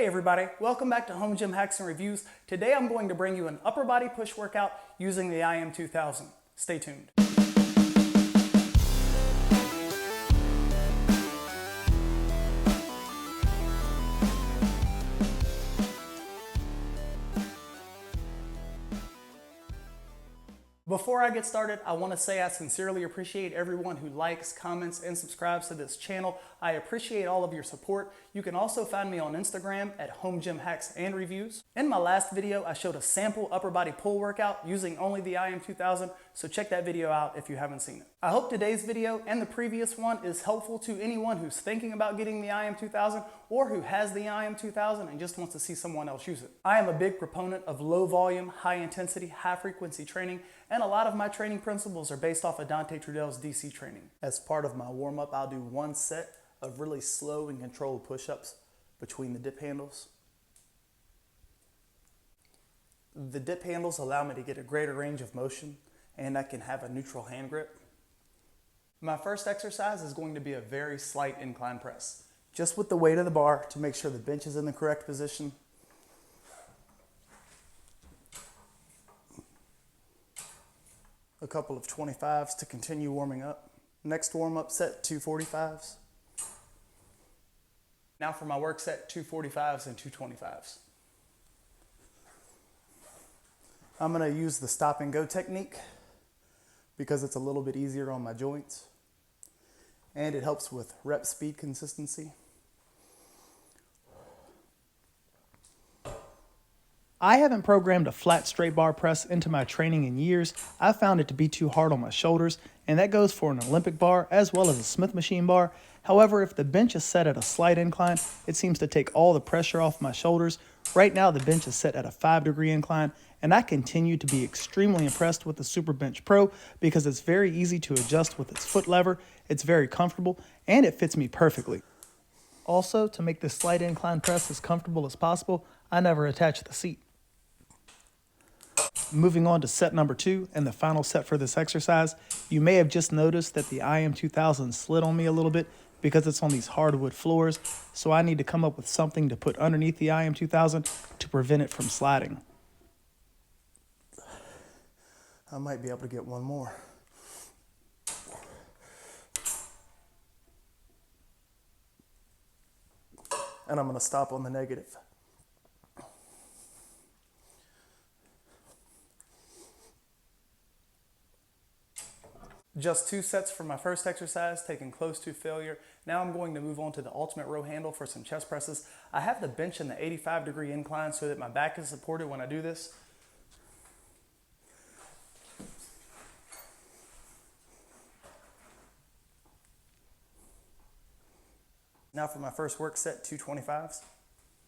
Hey everybody, welcome back to Home Gym Hacks and Reviews. Today I'm going to bring you an upper body push workout using the IM2000. Stay tuned. Before I get started, I want to say I sincerely appreciate everyone who likes, comments, and subscribes to this channel. I appreciate all of your support. You can also find me on Instagram at Home Gym Hacks and Reviews. In my last video, I showed a sample upper body pull workout using only the IM2000, so check that video out if you haven't seen it. I hope today's video and the previous one is helpful to anyone who's thinking about getting the IM2000 or who has the IM2000 and just wants to see someone else use it. I am a big proponent of low volume, high intensity, high frequency training, and a lot of my training principles are based off of Dante Trudel's DC training. As part of my warm-up, I'll do one set of really slow and controlled push-ups between the dip handles. The dip handles allow me to get a greater range of motion, and I can have a neutral hand grip. My first exercise is going to be a very slight incline press, just with the weight of the bar to make sure the bench is in the correct position. A couple of 25s to continue warming up. Next warm-up set, 245s. Now for my work set, 245s and 225s. I'm gonna use the stop and go technique because it's a little bit easier on my joints and it helps with rep speed consistency. I haven't programmed a flat straight bar press into my training in years. I found it to be too hard on my shoulders, and that goes for an Olympic bar as well as a Smith machine bar. However, if the bench is set at a slight incline, it seems to take all the pressure off my shoulders. Right now, the bench is set at a 5-degree incline, and I continue to be extremely impressed with the Super Bench Pro because it's very easy to adjust with its foot lever, it's very comfortable, and it fits me perfectly. Also, to make this slight incline press as comfortable as possible, I never attach the seat. Moving on to set number 2 and the final set for this exercise, you may have just noticed that the IM2000 slid on me a little bit because it's on these hardwood floors, so I need to come up with something to put underneath the IM2000 to prevent it from sliding. I might be able to get one more. And I'm going to stop on the negative. Just 2 sets for my first exercise, taken close to failure. Now I'm going to move on to the ultimate row handle for some chest presses. I have the bench in the 85-degree incline so that my back is supported when I do this. Now for my first work set, 225s.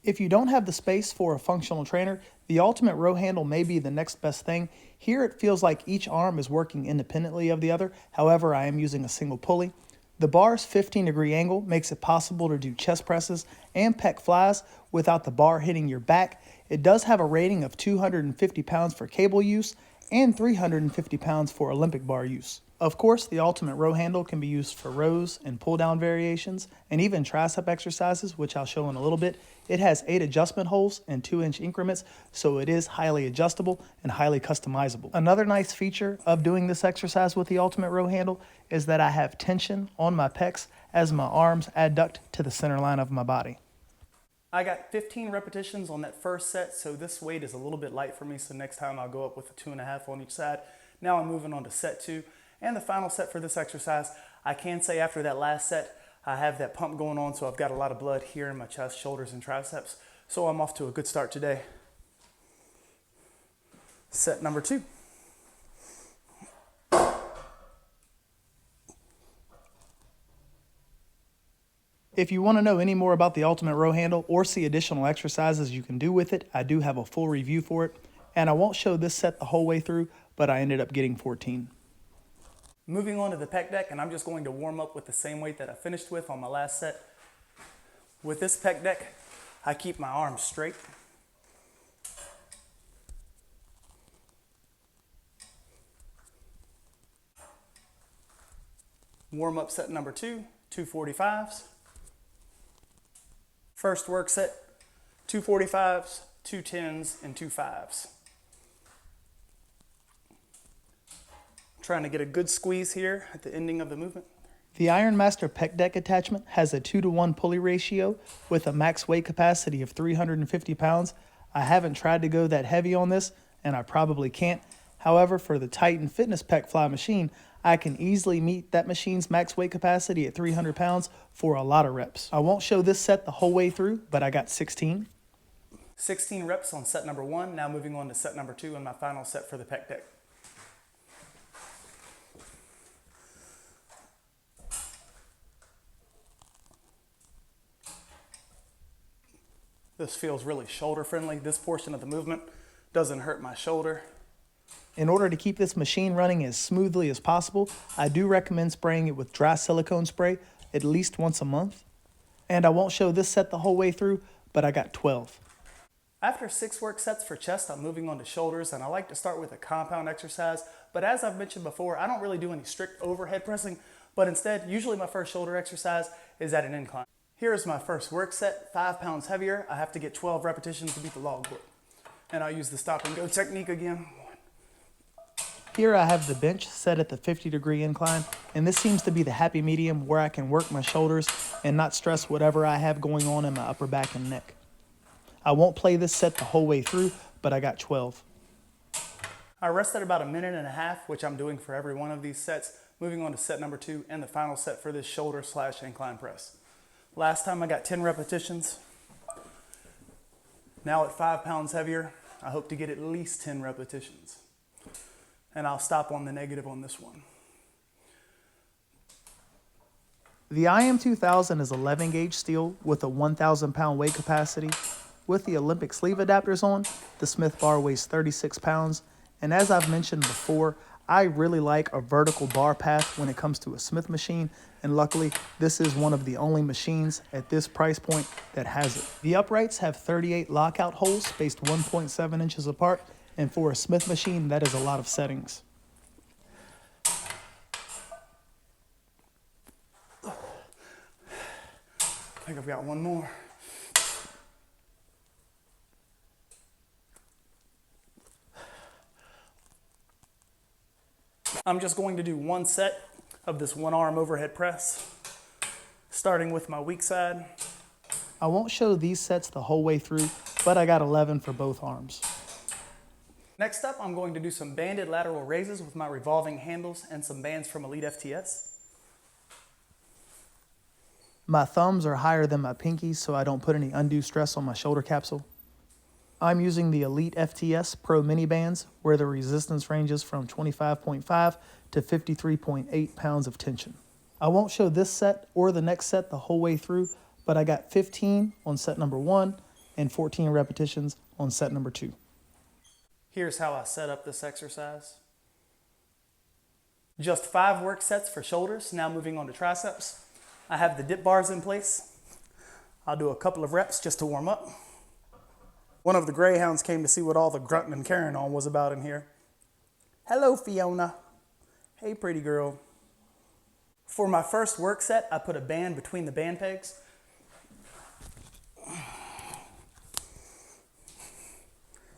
If you don't have the space for a functional trainer, the ultimate row handle may be the next best thing. Here it feels like each arm is working independently of the other. However, I am using a single pulley. The bar's 15-degree angle makes it possible to do chest presses and pec flies without the bar hitting your back. It does have a rating of 250 pounds for cable use and 350 pounds for Olympic bar use. Of course, the ultimate row handle can be used for rows and pull down variations and even tricep exercises, which I'll show in a little bit. It has 8 adjustment holes and 2-inch increments, so it is highly adjustable and highly customizable. Another nice feature of doing this exercise with the ultimate row handle is that I have tension on my pecs as my arms adduct to the center line of my body. I got 15 repetitions on that first set, so this weight is a little bit light for me, so next time I'll go up with a 2.5 on each side. Now I'm moving on to set 2. And the final set for this exercise. I can say after that last set, I have that pump going on, so I've got a lot of blood here in my chest, shoulders, and triceps. So I'm off to a good start today. Set number 2. If you want to know any more about the ultimate row handle or see additional exercises you can do with it, I do have a full review for it. And I won't show this set the whole way through, but I ended up getting 14. Moving on to the pec deck, and I'm just going to warm up with the same weight that I finished with on my last set. With this pec deck, I keep my arms straight. Warm up set number 2, 245s. First work set, 2 45s, 2 10s, and 2 5s. Trying to get a good squeeze here at the ending of the movement. The Ironmaster pec deck attachment has a 2-to-1 pulley ratio with a max weight capacity of 350 pounds. I haven't tried to go that heavy on this, and I probably can't. However, for the Titan Fitness Pec Fly machine, I can easily meet that machine's max weight capacity at 300 pounds for a lot of reps. I won't show this set the whole way through, but I got 16. 16 reps on set number 1, now moving on to set number 2 and my final set for the pec deck. This feels really shoulder friendly. This portion of the movement doesn't hurt my shoulder. In order to keep this machine running as smoothly as possible, I do recommend spraying it with dry silicone spray at least once a month. And I won't show this set the whole way through, but I got 12. After 6 work sets for chest, I'm moving on to shoulders, and I like to start with a compound exercise. But as I've mentioned before, I don't really do any strict overhead pressing, but instead, usually my first shoulder exercise is at an incline. Here is my first work set, 5 pounds heavier. I have to get 12 repetitions to beat the logbook. And I'll use the stop and go technique again. Here I have the bench set at the 50-degree incline, and this seems to be the happy medium where I can work my shoulders and not stress whatever I have going on in my upper back and neck. I won't play this set the whole way through, but I got 12. I rested about 1.5 minutes, which I'm doing for every one of these sets, moving on to set number 2 and the final set for this shoulder/incline press. Last time I got 10 repetitions. Now at 5 pounds heavier, I hope to get at least 10 repetitions. And I'll stop on the negative on this one. The IM2000 is 11 gauge steel with a 1,000 pound weight capacity. With the Olympic sleeve adapters on, the Smith bar weighs 36 pounds. And as I've mentioned before, I really like a vertical bar path when it comes to a Smith machine, and luckily this is one of the only machines at this price point that has it. The uprights have 38 lockout holes spaced 1.7 inches apart, and for a Smith machine that is a lot of settings. I think I've got one more. I'm just going to do one set of this one arm overhead press, starting with my weak side. I won't show these sets the whole way through, but I got 11 for both arms. Next up, I'm going to do some banded lateral raises with my revolving handles and some bands from Elite FTS. My thumbs are higher than my pinkies, so I don't put any undue stress on my shoulder capsule. I'm using the Elite FTS Pro Mini Bands, where the resistance ranges from 25.5 to 53.8 pounds of tension. I won't show this set or the next set the whole way through, but I got 15 on set number 1 and 14 repetitions on set number 2. Here's how I set up this exercise. Just 5 work sets for shoulders, now moving on to triceps. I have the dip bars in place. I'll do a couple of reps just to warm up. One of the greyhounds came to see what all the grunting and carrying on was about in here. Hello, Fiona. Hey, pretty girl. For my first work set, I put a band between the band pegs.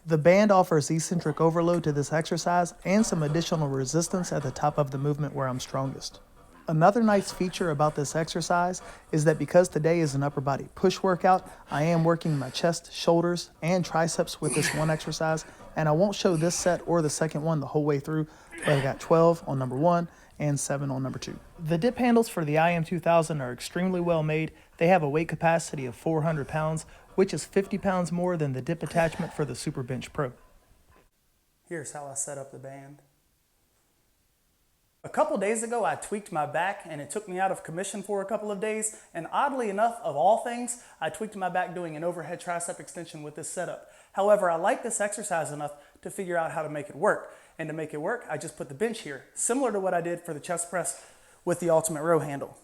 The band offers eccentric overload to this exercise and some additional resistance at the top of the movement where I'm strongest. Another nice feature about this exercise is that because today is an upper body push workout, I am working my chest, shoulders, and triceps with this one exercise, and I won't show this set or the second one the whole way through, but I got 12 on number 1 and 7 on number 2. The dip handles for the IM2000 are extremely well made. They have a weight capacity of 400 pounds, which is 50 pounds more than the dip attachment for the Super Bench Pro. Here's how I set up the band. A couple days ago, I tweaked my back and it took me out of commission for a couple of days. And oddly enough, of all things, I tweaked my back doing an overhead tricep extension with this setup. However, I like this exercise enough to figure out how to make it work. And to make it work, I just put the bench here, similar to what I did for the chest press with the ultimate row handle.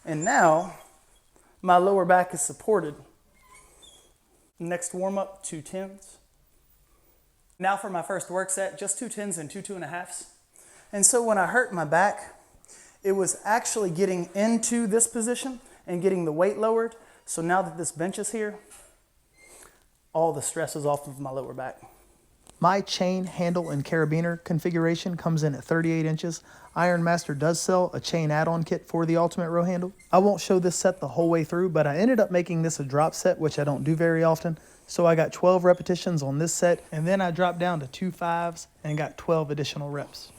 And now, my lower back is supported. Next warm up, 2 10s. Now for my first work set, just 2 10s and 2 2.5s. And so when I hurt my back, it was actually getting into this position and getting the weight lowered. So now that this bench is here, all the stresses off of my lower back. My chain, handle, and carabiner configuration comes in at 38 inches. Ironmaster does sell a chain add-on kit for the ultimate row handle. I won't show this set the whole way through, but I ended up making this a drop set, which I don't do very often. So I got 12 repetitions on this set, and then I dropped down to 2 5s and got 12 additional reps.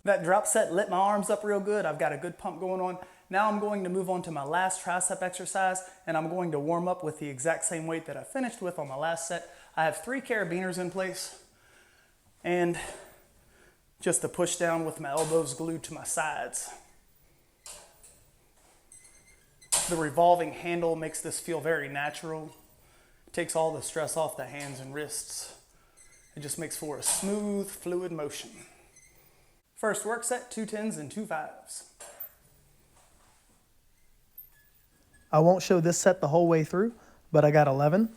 That drop set lit my arms up real good. I've got a good pump going on. Now I'm going to move on to my last tricep exercise, and I'm going to warm up with the exact same weight that I finished with on my last set. I have 3 carabiners in place, and just a push down with my elbows glued to my sides. The revolving handle makes this feel very natural. It takes all the stress off the hands and wrists. It just makes for a smooth, fluid motion. First work set, 2 10s and 2 5s. I won't show this set the whole way through, but I got 11.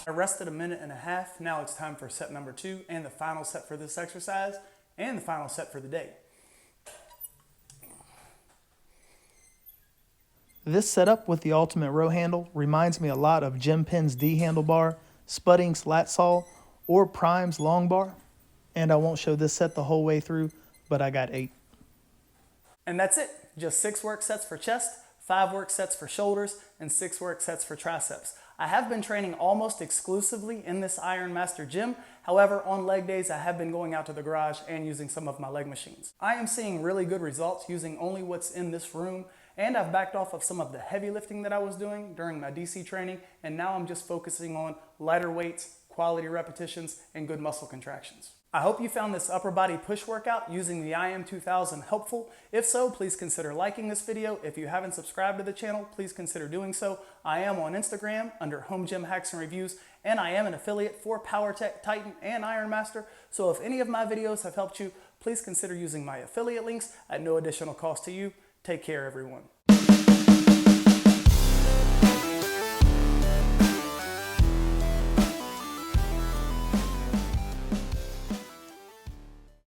I rested a minute and a half. Now it's time for set number 2 and the final set for this exercise and the final set for the day. This setup with the ultimate row handle reminds me a lot of Jim Penn's D handlebar, Spudding's lat saw, or Prime's long bar. And I won't show this set the whole way through, but I got 8. And that's it. Just 6 work sets for chest, 5 work sets for shoulders, and 6 work sets for triceps. I have been training almost exclusively in this Ironmaster gym. However, on leg days, I have been going out to the garage and using some of my leg machines. I am seeing really good results using only what's in this room, and I've backed off of some of the heavy lifting that I was doing during my DC training, and now I'm just focusing on lighter weights, quality repetitions, and good muscle contractions. I hope you found this upper body push workout using the IM2000 helpful. If so, please consider liking this video. If you haven't subscribed to the channel, please consider doing so. I am on Instagram under Home Gym Hacks and Reviews, and I am an affiliate for PowerTech, Titan, and Ironmaster. So if any of my videos have helped you, please consider using my affiliate links at no additional cost to you. Take care, everyone.